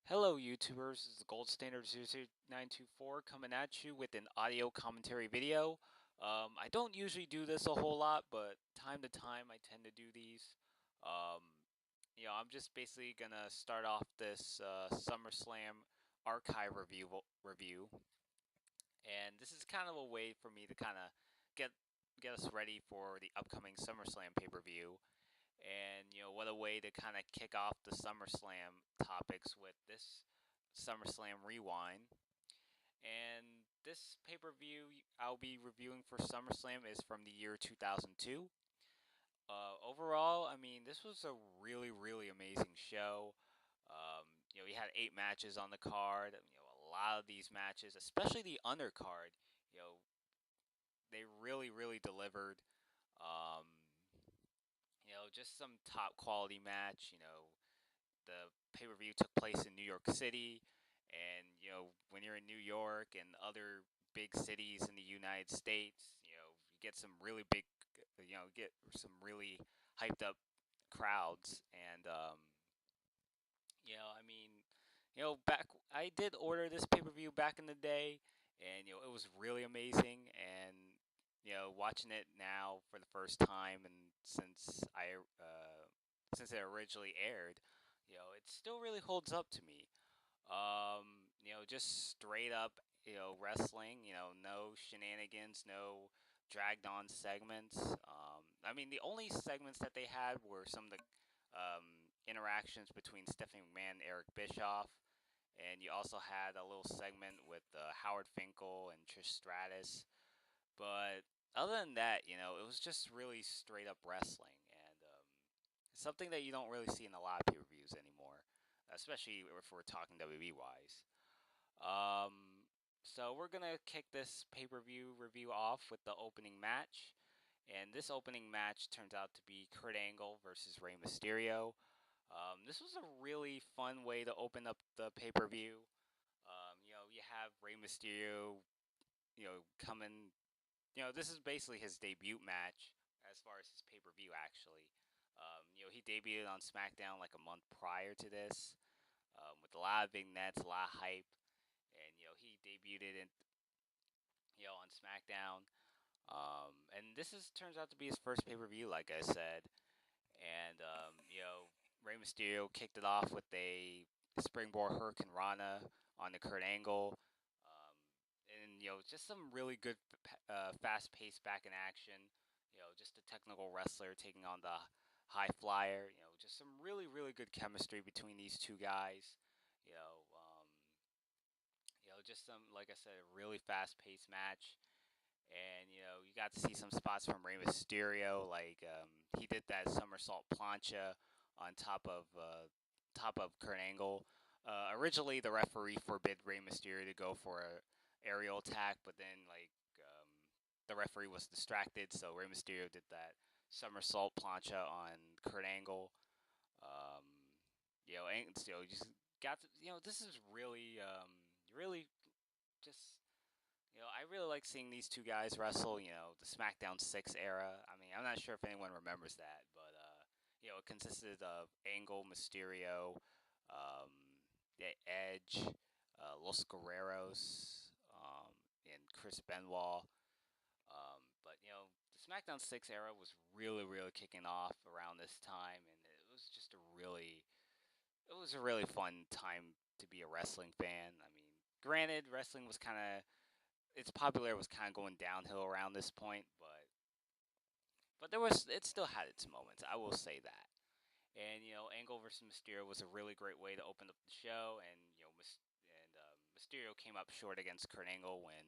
Hello YouTubers, this is Gold Standard 00924 coming at you with an audio commentary video. I don't usually do this a whole lot, but time to time I tend to do these. Um, I'm just basically gonna start off this SummerSlam archive review, and this is kind of a way for me to kind of get get us ready for the upcoming SummerSlam pay-per-view. And what a way to kind of kick off the SummerSlam topics with this SummerSlam Rewind. And this pay per view I'll be reviewing for SummerSlam is from the year 2002. Overall, I mean, this was a really, really amazing show. We had 8 matches on the card. A lot of these matches, especially the undercard, you know, they really, really delivered. Um, just some top quality match. The pay per view took place in New York City, and when you're in New York and other big cities in the United States, you get some really big, get some really hyped up crowds, and I mean, back I did order this pay per view back in the day, and it was really amazing, and watching it now for the first time, and since it originally aired, it still really holds up to me. Just straight up, wrestling. No shenanigans, no dragged on segments. I mean, the only segments that they had were some of the interactions between Stephanie McMahon and Eric Bischoff, and you also had a little segment with Howard Finkel and Trish Stratus. But other than that, it was just really straight up wrestling, and something that you don't really see in a lot of pay per views anymore, especially if we're talking WWE wise. Um, so we're gonna kick this pay per view review off with the opening match, and this opening match turns out to be Kurt Angle versus Rey Mysterio. This was a really fun way to open up the pay per view. You have Rey Mysterio, coming. This is basically his debut match as far as his pay per view actually. He debuted on SmackDown like a month prior to this, with a lot of vignettes, a lot of hype, and he debuted in on SmackDown. And this is turns out to be his first pay per view, like I said. And Rey Mysterio kicked it off with a springboard Hurricane Rana on the Kurt Angle. And just some really good, fast paced back in action. Just a technical wrestler taking on the high flyer. Just some really, really good chemistry between these two guys. You know, um, just some, like I said, a really fast paced match. And you got to see some spots from Rey Mysterio, like he did that somersault plancha on top of Kurt Angle. Originally, the referee forbid Rey Mysterio to go for a aerial attack, but then the referee was distracted, so Rey Mysterio did that somersault plancha on Kurt Angle. Um, and you just got to, this is really really just I really like seeing these two guys wrestle. The SmackDown 6 era. I mean, I'm not sure if anyone remembers that, but it consisted of Angle, Mysterio, um, the Edge, Los Guerreros, and Chris Benoit. But the SmackDown 6 era was really, really kicking off around this time, and it was a really fun time to be a wrestling fan. I mean, granted, wrestling was kind of its popularity was kind of going downhill around this point, but it still had its moments. I will say that. And Angle versus Mysterio was a really great way to open up the show, and Mysterio came up short against Kurt Angle when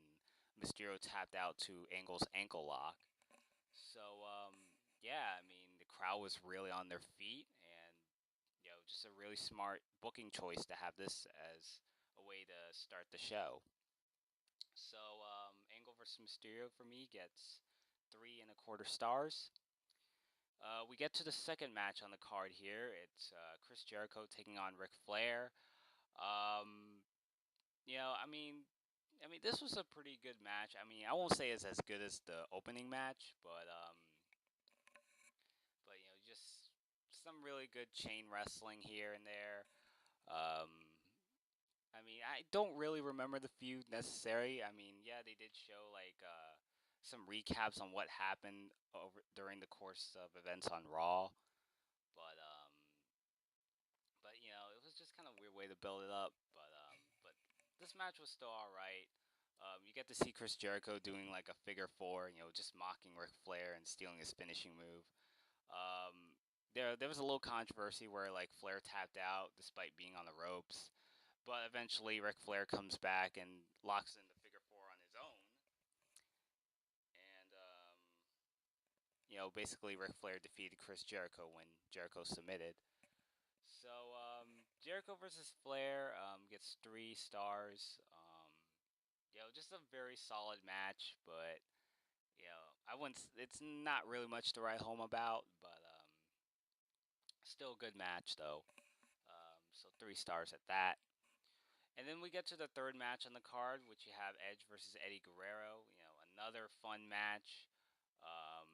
Mysterio tapped out to Angle's ankle lock. So yeah, I mean the crowd was really on their feet, and just a really smart booking choice to have this as a way to start the show. So Angle versus Mysterio for me gets 3.25 stars. We get to the second match on the card here. It's Chris Jericho taking on Ric Flair. Um, I mean, this was a pretty good match. I mean, I won't say it's as good as the opening match, but just some really good chain wrestling here and there. Um, I don't really remember the feud necessary. I mean, yeah, they did show like some recaps on what happened over during the course of events on Raw, but it was just kind of a weird way to build it up. But this match was still all right. You get to see Chris Jericho doing like a figure four, just mocking Ric Flair and stealing his finishing move. Um, there was a little controversy where like Flair tapped out despite being on the ropes, but eventually Ric Flair comes back and locks in the figure four on his own, and basically Ric Flair defeated Chris Jericho when Jericho submitted. So Jericho versus Flair gets 3 stars. Just a very solid match, but I wouldn't. It's not really much to write home about, but still a good match though. So 3 stars at that. And then we get to the third match on the card, which you have Edge versus Eddie Guerrero. Another fun match. Um,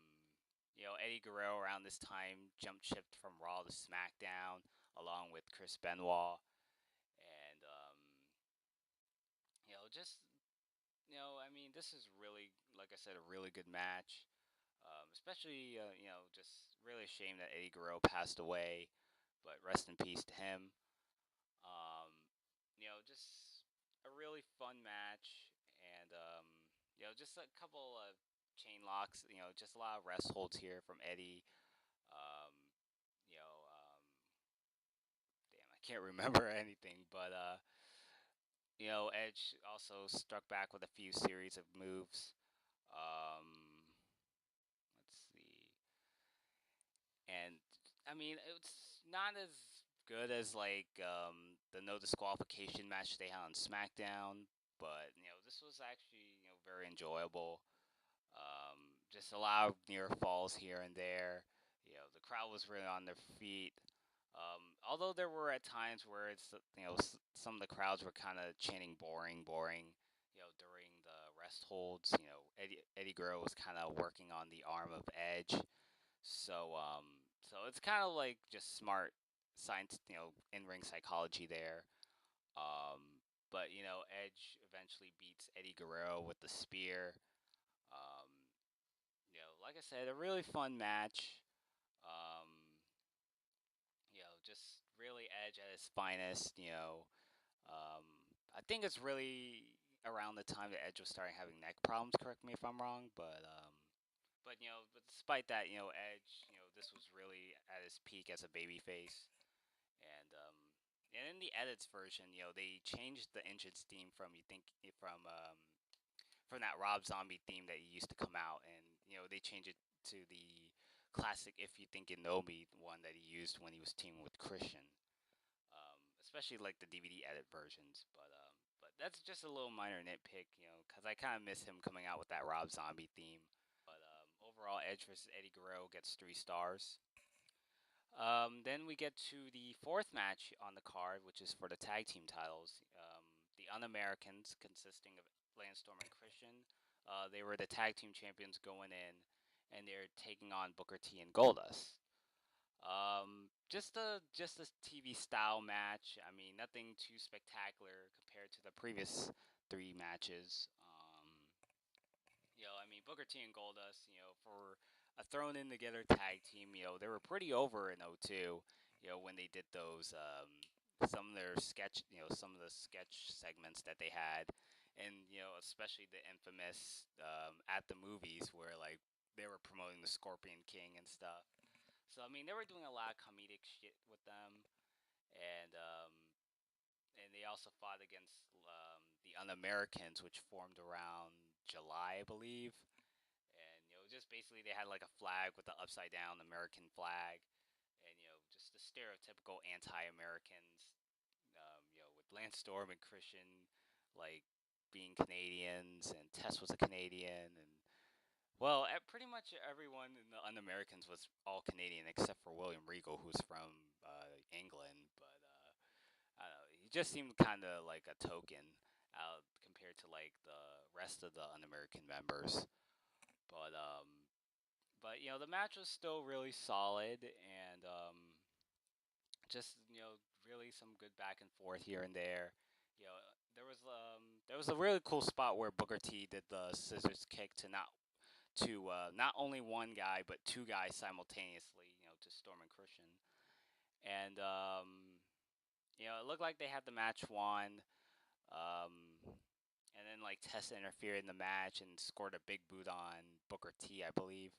Eddie Guerrero around this time jump shipped from Raw to SmackDown along with Chris Benoit, and just I mean, this is really, like I said, a really good match. Especially, just really a shame that Eddie Guerrero passed away, but rest in peace to him. Um, just a really fun match, and just a couple of chain locks. Just a lot of rest holds here from Eddie. Um, damn, I can't remember anything, but Edge also struck back with a few series of moves. Let's see. And I mean, it's not as good as like the no disqualification match they had on SmackDown, but this was actually very enjoyable. Just a lot of near falls here and there. The crowd was really on their feet. Although there were at times where it's some of the crowds were kind of chanting "boring, boring." During the rest holds, Eddie Guerrero was kind of working on the arm of Edge, so it's kind of like just smart science, in ring psychology there. But Edge eventually beats Eddie Guerrero with the spear. Um, like I said, a really fun match. Um, just really Edge at his finest. Um, I think it's really around the time that Edge was starting having neck problems. Correct me if I'm wrong, but despite that, Edge, this was really at his peak as a babyface, and in the edits version, they changed the entrance theme from from that Rob Zombie theme that used to come out, and they changed it to the classic "If You Think You Know Me" one that he used when he was teaming with Christian, especially like the DVD edit versions, but that's just a little minor nitpick, because I kind of miss him coming out with that Rob Zombie theme. But overall, Edge versus Eddie Guerrero gets 3 stars. Then we get to the fourth match on the card, which is for the tag team titles. The Un-Americans, consisting of Lance Storm and Christian, they were the tag team champions going in, and they're taking on Booker T and Goldust. Just a TV style match. I mean, nothing too spectacular compared to the previous 3 matches. I mean, Booker T and Goldust, for a thrown in together tag team, they were pretty over in '02. When they did those some of their sketch, some of the sketch segments that they had, and especially the infamous at the movies where like they were promoting the Scorpion King and stuff. So I mean, they were doing a lot of comedic shit with them, and they also fought against the Un-Americans, which formed around July, I believe. And just basically they had like a flag with the upside down American flag, and just the stereotypical anti-Americans. With Lance Storm and Christian, like being Canadians, and Tess was a Canadian, and well, pretty much everyone in the Un-Americans was all Canadian except for William Regal, who's from England. But I don't know, he just seemed kind of like a token out compared to like the rest of the Un-American members. But the match was still really solid, and just really some good back and forth here and there. You know, there was a really cool spot where Booker T did the scissors kick to not only one guy but two guys simultaneously. You know, to Storm and Christian, and you know, it looked like they had the match won. Um, and then like Tessa interfered in the match and scored a big boot on Booker T, I believe.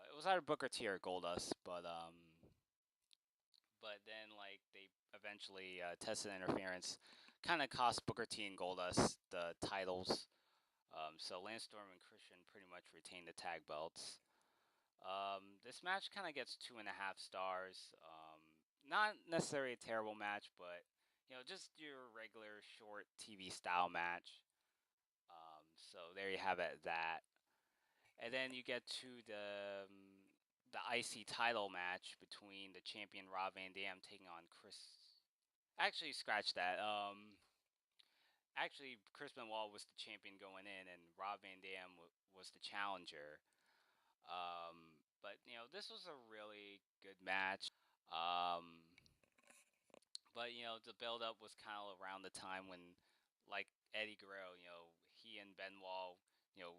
It was either Booker T or Goldust, but then like they eventually Tessa interference kind of cost Booker T and Goldust the titles. So Lance Storm and Christian pretty much retained the tag belts. This match kind of gets 2.5 stars. Not necessarily a terrible match, but you know, just your regular short TV style match. So there you have it. That, and then you get to the IC title match between the champion Rob Van Dam taking on Chris. Actually, scratch that. Actually, Chris Benoit was the champion going in, and Rob Van Dam was the challenger. But you know, this was a really good match. Um, but you know, the build up was kind of around the time when, like Eddie Guerrero, you know, he and Benoit, you know,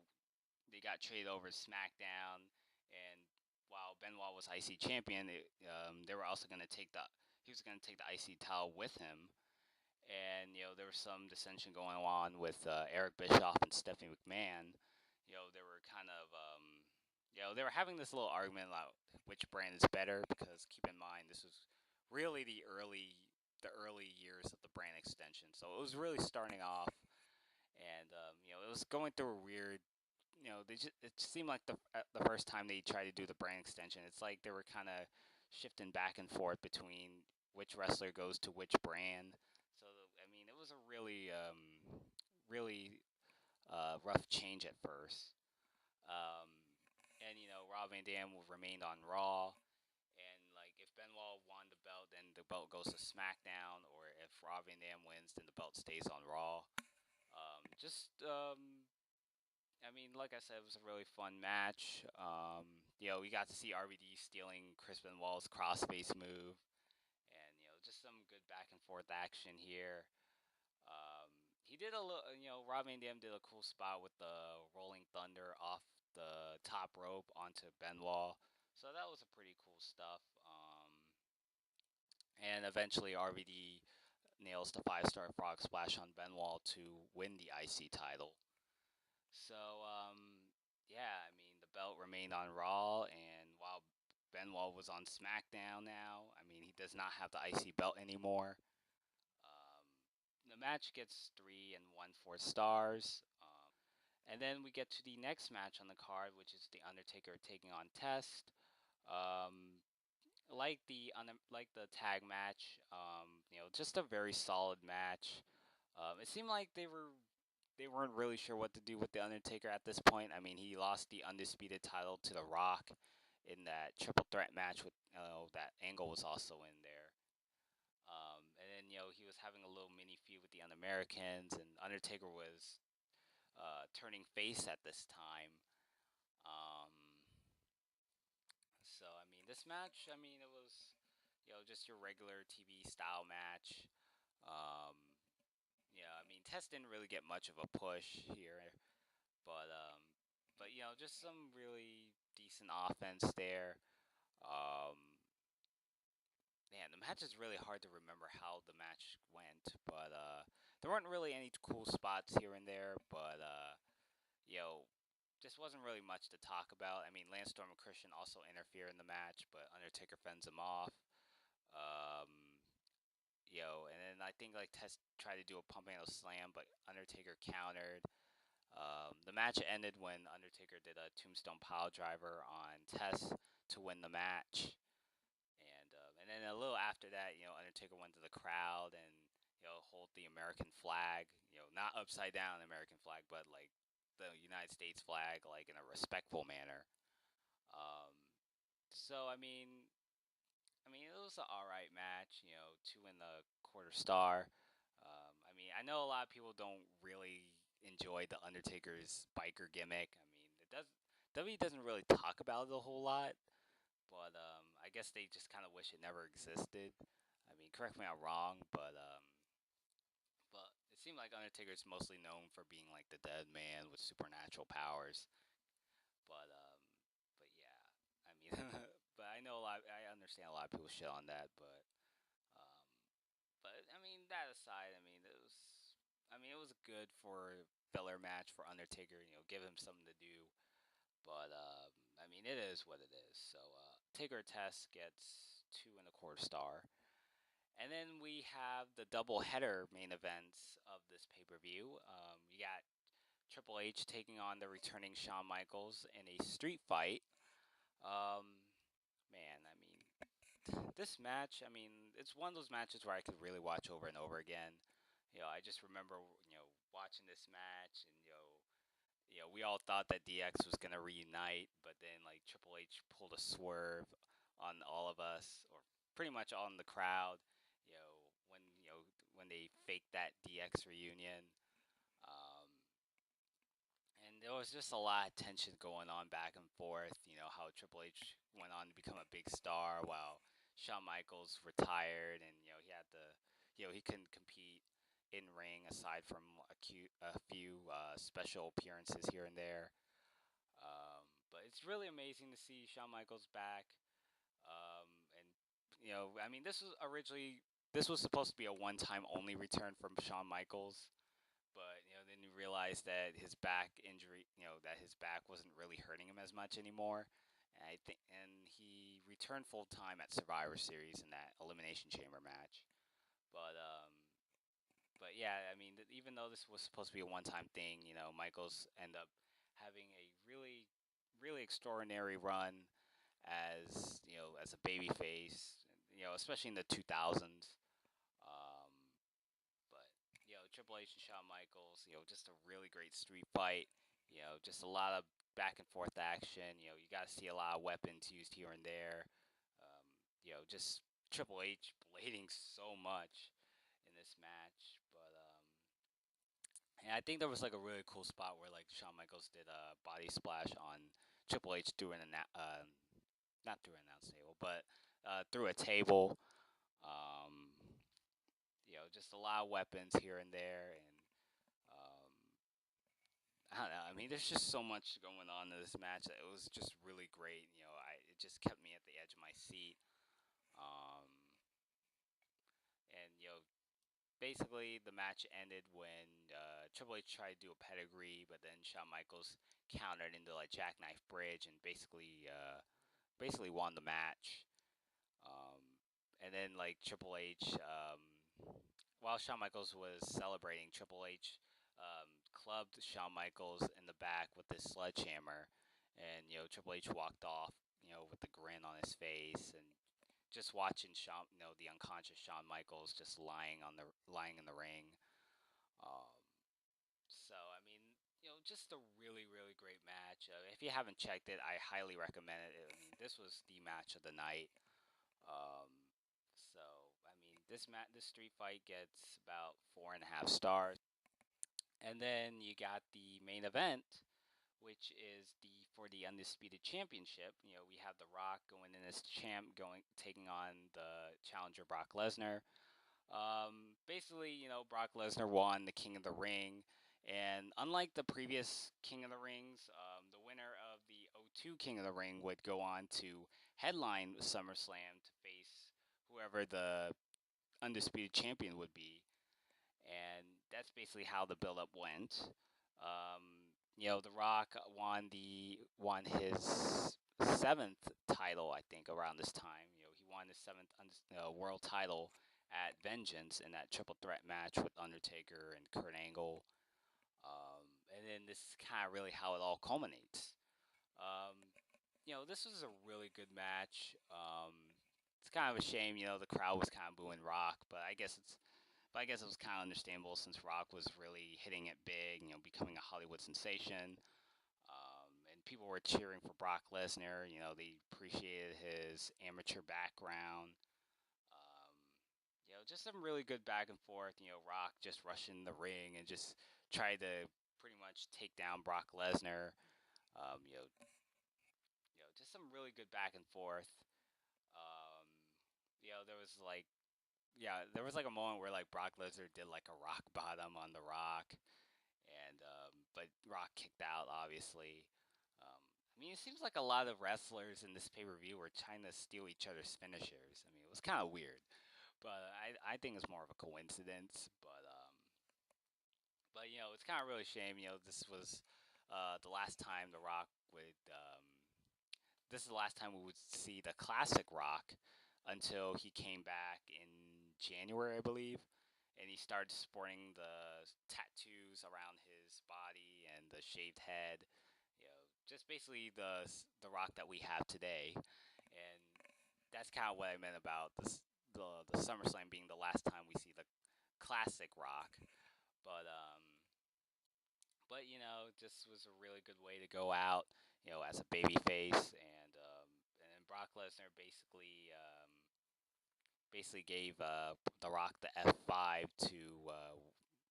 they got traded over to SmackDown, and while Benoit was IC champion, they were also going to take the he was going to take the IC title with him, and you know there was some dissension going on with Eric Bischoff and Stephanie McMahon. You know they were kind of you know they were having this little argument about which brand is better because keep in mind this was really the early years of the brand extension, so it was really starting off, and you know it was going through a weird. You know, it seemed like the first time they tried to do the brand extension, it's like they were kind of shifting back and forth between which wrestler goes to which brand. So I mean, it was a really rough change at first. Um, and you know, Rob Van Dam remained on Raw, and like if Benoit won the belt, then the belt goes to SmackDown, or if Rob Van Dam wins, then the belt stays on Raw. Just I mean, like I said, it was a really fun match. You know, we got to see RVD stealing Chris Benoit's crossface move, and you know, just some good back and forth action here. Um, he did a little, you know, Rob Van Dam did a cool spot with the Rolling Thunder off the top rope onto Benoit, so that was a pretty cool stuff. And eventually, RVD nails the 5-star frog splash on Benoit to win the IC title. So, yeah, I mean, the belt remained on Raw, and while Benoit was on SmackDown now, I mean, he does not have the IC belt anymore. Um, the match gets 3 and 1/4 stars. And then we get to the next match on the card, which is the Undertaker taking on Test. Um, like the tag match, you know, just a very solid match. It seemed like they weren't really sure what to do with the Undertaker at this point. I mean, he lost the undisputed title to The Rock in that triple threat match with that Angle was also in there. And then you know he was having a little mini feud with the Un-Americans, and Undertaker was turning face at this time. Um, so I mean, this match, I mean, it was you know just your regular TV style match. Um, yeah, I mean, Test didn't really get much of a push here. But you know, just some really decent offense there. Um, Man, the match is really hard to remember how the match went, but there weren't really any cool spots here and there. But you know, just wasn't really much to talk about. I mean, Lance Storm and Christian also interfere in the match, but Undertaker fends them off. Um, you know, and then I think like Test tried to do a pump handle slam, but Undertaker countered. The match ended when Undertaker did a tombstone pile driver on Test to win the match, and then a little after that, you know, Undertaker went to the crowd and you know hold the American flag, you know, not upside down American flag, but like the United States flag, like in a respectful manner. Um, so I mean, it was an all right match, you know, 2 and 1/4 star. I mean, I know a lot of people don't really enjoy the Undertaker's biker gimmick. I mean, it does WWE doesn't really talk about it a whole lot, but I guess they just kind of wish it never existed. I mean, correct me if I'm wrong, but like Undertaker's mostly known for being like the dead man with supernatural powers, but yeah, I mean, but I know a lot. I understand a lot of people shit on that, um, but I mean that aside, I mean it was good for filler match for Undertaker. You know, give him something to do, but I mean it is what it is. So Taker Test gets 2.25 star. And then we have the double header main events of this pay per view. You got Triple H taking on the returning Shawn Michaels in a street fight. Um, man, I mean, this match, I mean, it's one of those matches where I could really watch over and over again. You know, I just remember, watching this match, and we all thought that DX was gonna reunite, but then like Triple H pulled a swerve on all of us, or pretty much on the crowd. You know, when you know when they faked that DX reunion. Um, and there was just a lot of tension going on back and forth. You know how Triple H went on to become a big star while Shawn Michaels retired, and he couldn't compete in ring aside from a few special appearances here and there. But it's really amazing to see Shawn Michaels back. And I mean, this was supposed to be a one-time only return from Shawn Michaels, but then you realize that his back injury, that his back wasn't really hurting him as much anymore. And he returned full time at Survivor Series in that Elimination Chamber match. But yeah, I mean, even though this was supposed to be a one-time thing, Michaels ended up having a really, really extraordinary run as a baby face, especially in the 2000s. Um, but Triple H and Shawn Michaels, just a really great street fight. Just a lot of back and forth action. You got to see a lot of weapons used here and there. Um, just Triple H blading so much in this match. But and I think there was like a really cool spot where like Shawn Michaels did a body splash on Triple H through not through an announce table, but through a table. Um, just a lot of weapons here and there, and um, I don't know. I mean, there's just so much going on in this match. It was just really great. It just kept me at the edge of my seat. Um, and basically the match ended when Triple H tried to do a pedigree, but then Shawn Michaels countered into like jackknife bridge and basically won the match. Um, and then like Triple H, while Shawn Michaels was celebrating, Triple H clubbed Shawn Michaels in the back with his sledgehammer, and Triple H walked off, with a grin on his face, and just watching Shawn, the unconscious Shawn Michaels just lying in the ring. Um, so I mean, just a really really great match. If you haven't checked it, I highly recommend it. I mean, this was the match of the night. Um, so I mean, this street fight gets about 4.5 stars, and then you got the main event, which is for the Undisputed Championship. We have The Rock going in as champ, going taking on the challenger Brock Lesnar. Basically, Brock Lesnar won the King of the Ring, and unlike the previous King of the Rings, the winner of the '02 King of the Ring would go on to headline SummerSlam to face whoever the undisputed champion would be, and that's basically how the build-up went. Um, The Rock won his seventh title, I think, around this time. He won his seventh world title at Vengeance in that triple threat match with Undertaker and Kurt Angle. And then this is kind of really how it all culminates. Um, this was a really good match. It's kind of a shame, the crowd was kind of booing Rock, but I guess it was kind of understandable since Rock was really hitting it big, becoming a Hollywood sensation. And people were cheering for Brock Lesnar. They appreciated his amateur background. Um, just some really good back and forth. Rock just rushing the ring and just tried to pretty much take down Brock Lesnar. Um, you know, just some really good back and forth. Um, there was like yeah, there was like a moment where like Brock Lesnar did like a rock bottom on the Rock, and but Rock kicked out obviously. I mean, it seems like a lot of wrestlers in this pay per view were trying to steal each other's finishers. I mean, it was kind of weird, but I think it's more of a coincidence. But it's kind of really a shame. This was the last time the Rock would. This is the last time we would see the classic Rock until he came back in January, I believe, and he started sporting the tattoos around his body and the shaved head. Just basically the Rock that we have today, and that's kind of what I meant about the SummerSlam being the last time we see the classic Rock. But just was a really good way to go out, as a baby face, and then Brock Lesnar basically gave The Rock the F5 to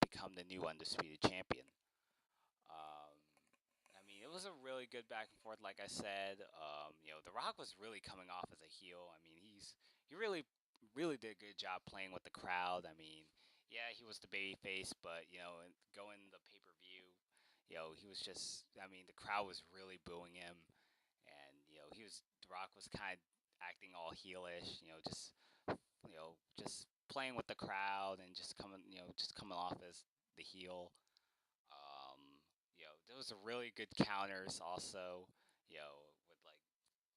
become the new undisputed champion. Um, I mean, it was a really good back and forth. Like I said, The Rock was really coming off as a heel. I mean, he really did a good job playing with the crowd. I mean, yeah, he was the baby face, but going the pay per view, he was just. I mean, the crowd was really booing him, and The Rock was kind of acting all heelish. Just playing with the crowd and just coming off as the heel. Um, there was a really good counters also. With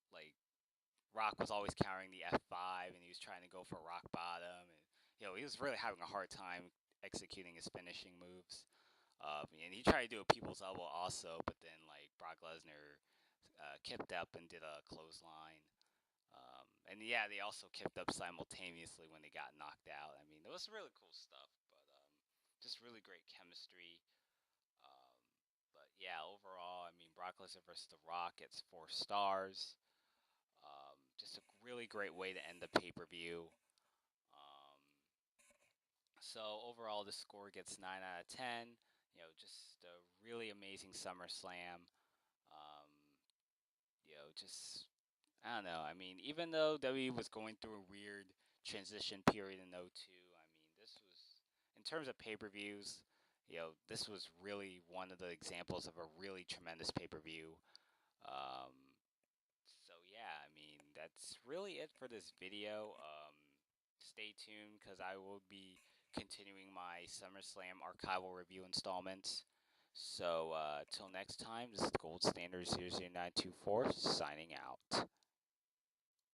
like Rock was always countering the F5, and he was trying to go for rock bottom, and he was really having a hard time executing his finishing moves. And he tried to do a people's elbow also, but then like Brock Lesnar kicked up and did a clothesline. And yeah, they also kicked up simultaneously when they got knocked out. I mean, it was really cool stuff, but just really great chemistry. Um, but yeah, overall, I mean, Brock Lesnar versus The Rock gets 4 stars. Just a really great way to end the pay per view. Um, so overall, the score gets 9 out of 10. Just a really amazing SummerSlam. Um, just I don't know. I mean, even though WWE was going through a weird transition period in '02, I mean, this was in terms of pay-per-views. This was really one of the examples of a really tremendous pay-per-view. Um, so yeah, I mean, that's really it for this video. Stay tuned because I will be continuing my SummerSlam archival review installments. So till next time, this is Gold Standard 00924 signing out.